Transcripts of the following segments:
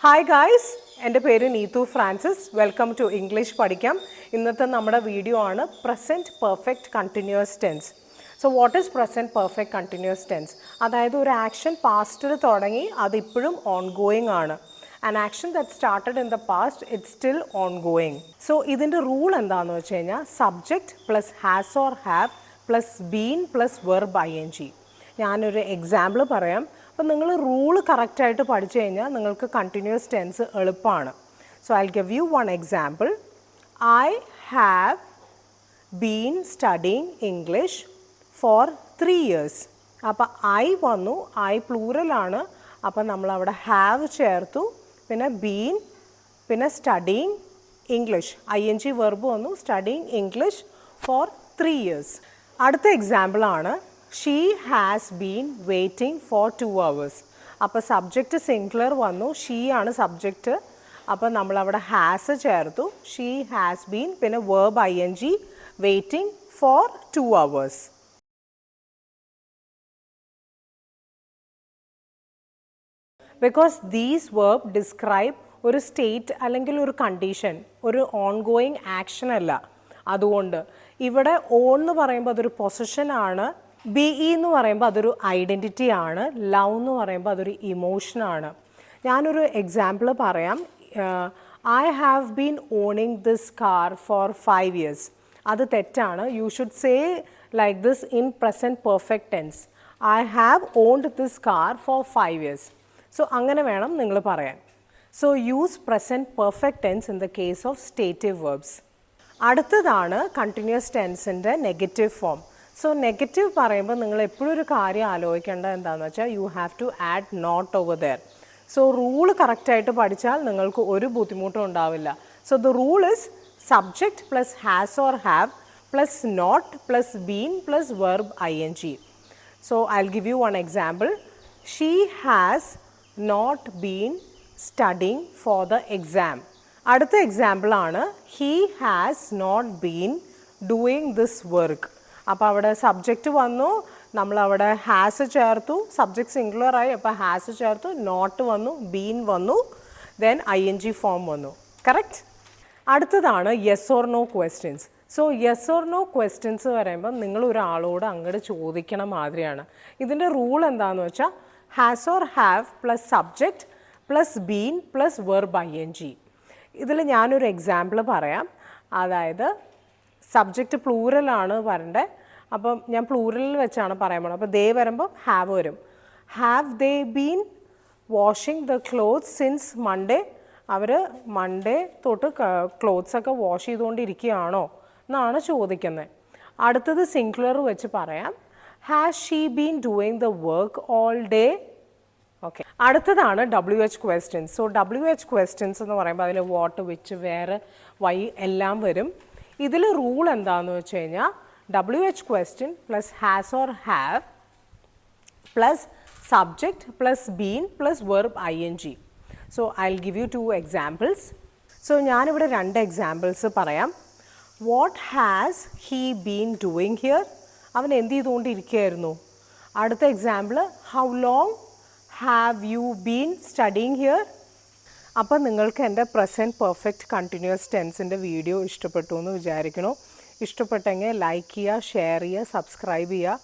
Hi guys, എൻ്റെ പേര് Neethu Francis. Welcome to English പഠിക്കാം. ഇന്നത്തെ നമ്മുടെ വീഡിയോ ആണ് present perfect continuous tense. So what is present perfect continuous tense? അതായത് ഒരു ആക്ഷൻ പാസ്റ്റിൽ തുടങ്ങി അതിപ്പോഴും ഓൺഗോയിങ് ആണ്. An action that started in the past, it's still ongoing. So ഇതിൻ്റെ റൂൾ എന്താണെന്ന് വെച്ച് കഴിഞ്ഞാൽ subject plus has or have plus been plus verb ing. ഞാനൊരു എക്സാമ്പിൾ പറയാം. അപ്പോൾ നിങ്ങൾ റൂള് കറക്റ്റായിട്ട് പഠിച്ചു കഴിഞ്ഞാൽ നിങ്ങൾക്ക് കണ്ടിന്യൂസ് ടെൻസ് എളുപ്പമാണ്. So I give you one example. I have been studying English for 3 years. അപ്പോൾ ഐ വന്നു, ഐ പ്ലൂറലാണ്. അപ്പോൾ നമ്മളവിടെ ഹാവ് ചേർത്തു, പിന്നെ ബീൻ, പിന്നെ സ്റ്റഡിങ് ഇംഗ്ലീഷ് ing വെർബ് വന്നു, സ്റ്റഡിങ് ഇംഗ്ലീഷ് ഫോർ 3 years. അടുത്ത എക്സാമ്പിളാണ് she has been waiting for 2 hours. അപ്പോൾ സബ്ജക്റ്റ് സിംഗുലർ വന്നു, ഷീ ആണ് സബ്ജക്റ്റ്. അപ്പോൾ നമ്മളവിടെ ഹാസ് ചേർത്തു, ഷീ ഹാസ് ബീൻ, പിന്നെ verb ing waiting for 2 hours. Because these verb describe ഒരു സ്റ്റേറ്റ് അല്ലെങ്കിൽ ഒരു കണ്ടീഷൻ, ഒരു ഓൺഗോയിങ് ആക്ഷൻ അല്ല. അതുകൊണ്ട് ഇവിടെ ഓൺ എന്ന് പറയുമ്പോൾ അതൊരു പൊസിഷനാണ്, ബി ഇ എന്ന് പറയുമ്പോൾ അതൊരു ഐഡൻറ്റിറ്റി ആണ്, ലവ് എന്ന് പറയുമ്പോൾ അതൊരു ഇമോഷനാണ്. ഞാനൊരു എക്സാമ്പിൾ പറയാം. I have been owning this car for 5 years. അത് തെറ്റാണ്. You should say like this in present perfect tense. I have owned this car for 5 years. So അങ്ങനെ വേണം നിങ്ങൾ പറയാൻ. So use present perfect tense in the case of stative verbs. അടുത്തതാണ് continuous ടെൻസിൻ്റെ negative form. So negative പറയുമ്പോൾ നിങ്ങൾ എപ്പോഴും ഒരു കാര്യം ആലോചിക്കേണ്ടത് എന്താണെന്ന് വെച്ചാൽ you have to add not over there. So rule കറക്റ്റായിട്ട് പഠിച്ചാൽ നിങ്ങൾക്ക് ഒരു ബുദ്ധിമുട്ടും ഉണ്ടാവില്ല. So the rule is subject plus has or have plus not plus been plus verb ing. So I will give you one example. She has not been studying for the exam. അടുത്ത എക്സാമ്പിളാണ് he has not been doing this work. അപ്പോൾ അവിടെ subject വന്നു, നമ്മളവിടെ has ചേർത്തു, subject സിംഗുലറായി, അപ്പോൾ has ചേർത്തു, not വന്നു, ബീൻ വന്നു, ദെൻ ing ഫോം വന്നു. കറക്റ്റ്. അടുത്തതാണ് yes or no questions. So yes or no questions പറയുമ്പോൾ നിങ്ങൾ ഒരാളോട് അങ്ങോട്ട് ചോദിക്കണ മാതിരിയാണ്. ഇതിൻ്റെ റൂൾ എന്താണെന്ന് വെച്ചാൽ has or have plus subject plus been plus verb ing. ഇതിൽ ഞാനൊരു എക്സാമ്പിൾ പറയാം. അതായത് സബ്ജക്റ്റ് പ്ലൂറലാണ് വരണ്ടേ, അപ്പം ഞാൻ പ്ലൂറലിൽ വെച്ചാണ് പറയാൻ പോകുന്നത്. അപ്പോൾ ദേ വരുമ്പോൾ ഹാവ് വരും. Have they been washing the clothes since Monday. അവർ മൺഡേ തൊട്ട് ക്ലോത്ത്സൊക്കെ വാഷ് ചെയ്തുകൊണ്ടിരിക്കുകയാണോ എന്നാണ് ചോദിക്കുന്നത്. അടുത്തത് സിംഗുലർ വെച്ച് പറയാം. Has she been doing the work all day. Okay. അടുത്തതാണ് WH questions. So WH questions എന്ന് പറയുമ്പോൾ അതിൽ വാട്ട്, വിച്ച്, വേറെ, വൈ എല്ലാം വരും. ഇതിൽ റൂൾ എന്താണെന്ന് വെച്ച് കഴിഞ്ഞാൽ WH question plus has or have plus subject plus been plus verb ing. So I will give U 2 examples. So ഞാനിവിടെ 2 എക്സാമ്പിൾസ് പറയാം. What has he been doing here? അവൻ എന്ത് ചെയ്തുകൊണ്ടിരിക്കുകയായിരുന്നു. അടുത്ത example how long have you been studying here? അപ്പോൾ നിങ്ങൾക്ക് എൻ്റെ present perfect continuous ടെൻസിൻ്റെ video ഇഷ്ടപ്പെട്ടു എന്ന് വിചാരിക്കണു. ഇഷ്ടപ്പെട്ടെങ്കിൽ ലൈക്ക് ചെയ്യുക, ഷെയർ ചെയ്യുക, സബ്സ്ക്രൈബ് ചെയ്യുക.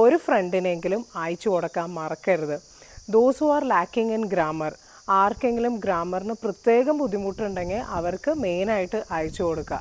ഒരു ഫ്രണ്ടിനെങ്കിലും അയച്ചു കൊടുക്കാൻ മറക്കരുത്. Those who are lacking in grammar, ആർക്കെങ്കിലും ഗ്രാമറിന് പ്രത്യേകം ബുദ്ധിമുട്ടുണ്ടെങ്കിൽ അവർക്ക് മെയിനായിട്ട് അയച്ചു കൊടുക്കുക.